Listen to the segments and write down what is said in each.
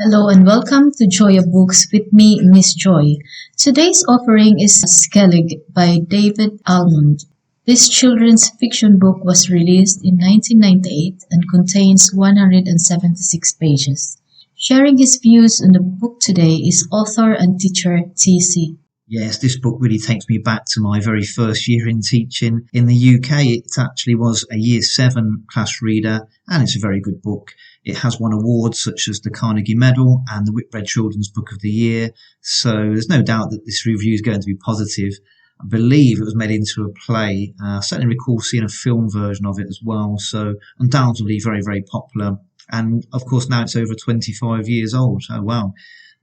Hello and welcome to Joya Books with me, Miss Joy. Today's offering is Skellig by David Almond. This children's fiction book was released in 1998 and contains 176 pages. Sharing his views on the book today is author and teacher TC. Yes, this book really takes me back to my very first year in teaching. In the UK, it actually was a Year 7 class reader, and it's a very good book. It has won awards such as the Carnegie Medal and the Whitbread Children's Book of the Year, so there's no doubt that this review is going to be positive. I believe it was made into a play. I certainly recall seeing a film version of it as well, so undoubtedly very, very popular. And of course now it's over 25 years old. Oh wow,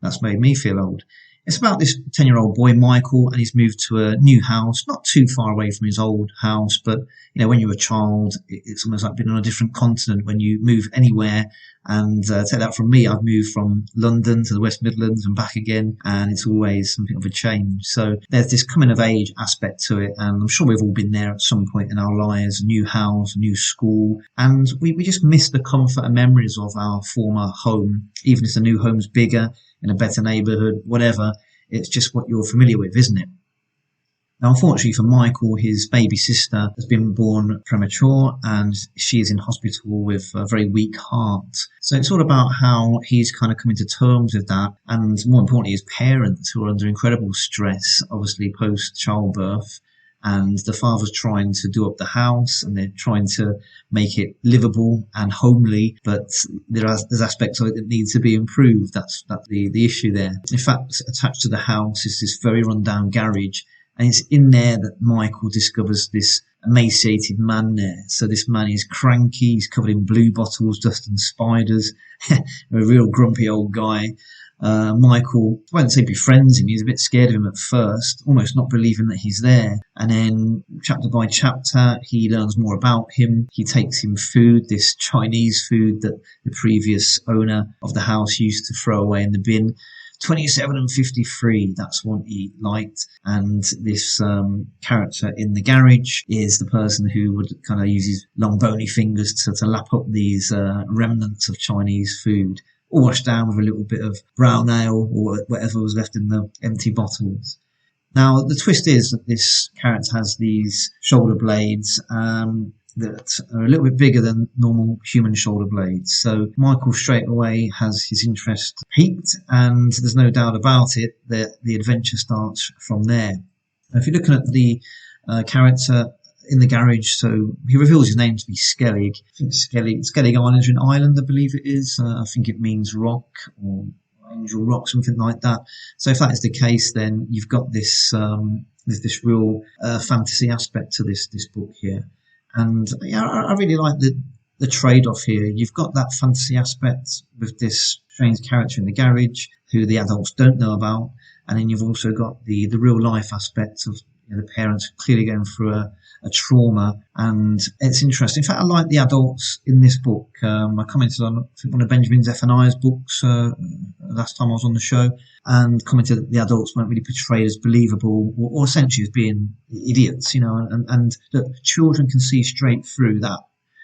that's made me feel old. It's about this 10-year-old boy, Michael, and he's moved to a new house, not too far away from his old house, but, when you're a child, it's almost like being on a different continent when you move anywhere. And take that from me, I've moved from London to the West Midlands and back again, and it's always something of a change. So there's this coming of age aspect to it, and I'm sure we've all been there at some point in our lives, a new house, a new school, and we just miss the comfort and memories of our former home, even if the new home's bigger, in a better neighbourhood, whatever. It's just what you're familiar with, isn't it? Now, unfortunately for Michael, his baby sister has been born premature and she is in hospital with a very weak heart. So it's all about how he's kind of coming to terms with that, and more importantly, his parents, who are under incredible stress, obviously post-childbirth. And the father's trying to do up the house and they're trying to make it livable and homely, but there's aspects of it that need to be improved. That's the issue there. In fact, attached to the house is this very rundown garage, and it's in there that Michael discovers this emaciated man there. So this man is cranky, he's covered in blue bottles, dust and spiders, a real grumpy old guy. Michael, I won't say befriends him, he's a bit scared of him at first, almost not believing that he's there. And then chapter by chapter, he learns more about him. He takes him food, this Chinese food that the previous owner of the house used to throw away in the bin. 27 and 53, that's what he liked. And this character in the garage is the person who would kind of use his long bony fingers to lap up these remnants of Chinese food, all washed down with a little bit of brown ale or whatever was left in the empty bottles. Now, the twist is that this character has these shoulder blades that are a little bit bigger than normal human shoulder blades. So Michael straight away has his interest piqued, and there's no doubt about it that the adventure starts from there. Now, if you're looking at the character in the garage, so he reveals his name to be Skellig. I think Skellig Island is an island, I believe it is. I think it means rock or angel rock, something like that. So if that is the case, then you've got this this real fantasy aspect to this book here. And yeah, I really like the trade-off here. You've got that fantasy aspect with this strange character in the garage who the adults don't know about, and then you've also got the real life aspect of the parents clearly going through a trauma, and it's interesting. In fact, I like the adults in this book. I commented on, I think, one of Benjamin Zephaniah's books last time I was on the show, and commented that the adults weren't really portrayed as believable or essentially as being idiots, and look, children can see straight through that.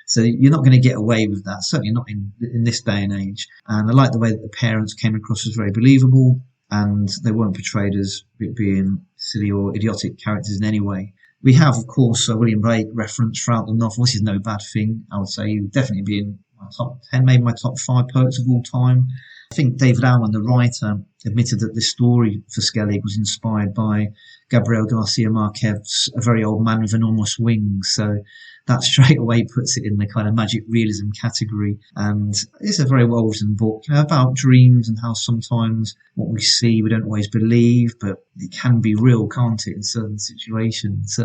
So you're not going to get away with that, certainly not in this day and age. And I like the way that the parents came across as very believable, and they weren't portrayed as being silly or idiotic characters in any way. We have, of course, a William Blake reference throughout the novel. This is no bad thing. I would say he would definitely be in my top 10, maybe my top 5 poets of all time. I think David Almond, the writer, admitted that this story for Skellig was inspired by Gabriel Garcia Marquez's A Very Old Man with Enormous Wings. So that straight away puts it in the kind of magic realism category. And it's a very well-written book, about dreams and how sometimes what we see we don't always believe, but it can be real, can't it, in certain situations.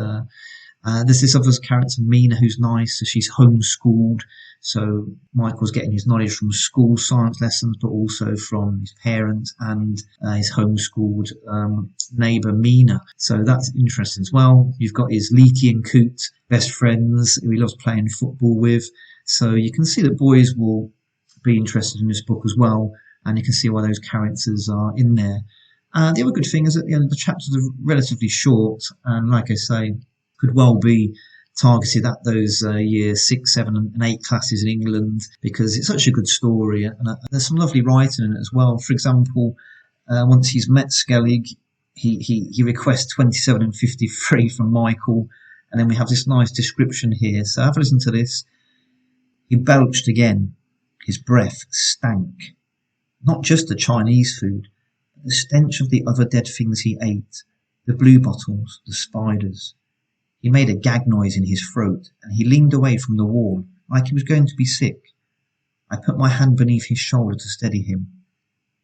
There's this other character, Mina, who's nice. So she's homeschooled. So Michael's getting his knowledge from school science lessons, but also from his parents and his homeschooled neighbour, Mina. So that's interesting as well. You've got his Leaky and Coot best friends who he loves playing football with. So you can see that boys will be interested in this book as well, and you can see why those characters are in there. The other good thing is that the chapters are relatively short, and like I say, could well be targeted at those year 6, 7 and 8 classes in England because it's such a good story, and there's some lovely writing in it as well. For example, once he's met Skellig, he requests 27 and 53 from Michael, and then we have this nice description here. So have a listen to this. He belched again. His breath stank. Not just the Chinese food, but the stench of the other dead things he ate. The blue bottles, the spiders. He made a gag noise in his throat, and he leaned away from the wall like he was going to be sick. I put my hand beneath his shoulder to steady him.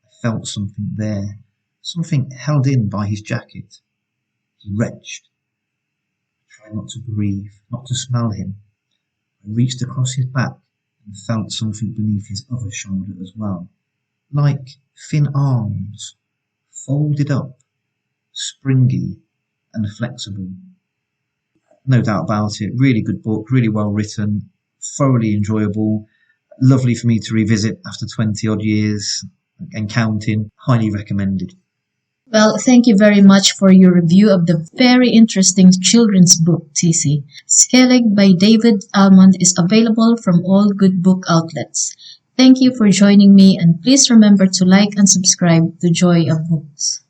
I felt something there, something held in by his jacket. He retched. I tried not to breathe, not to smell him. I reached across his back and felt something beneath his other shoulder as well, like thin arms, folded up, springy and flexible. No doubt about it. Really good book, really well written, thoroughly enjoyable, lovely for me to revisit after 20 odd years and counting. Highly recommended. Well, thank you very much for your review of the very interesting children's book, TC. Skellig by David Almond is available from all good book outlets. Thank you for joining me, and please remember to like and subscribe to Joy of Books.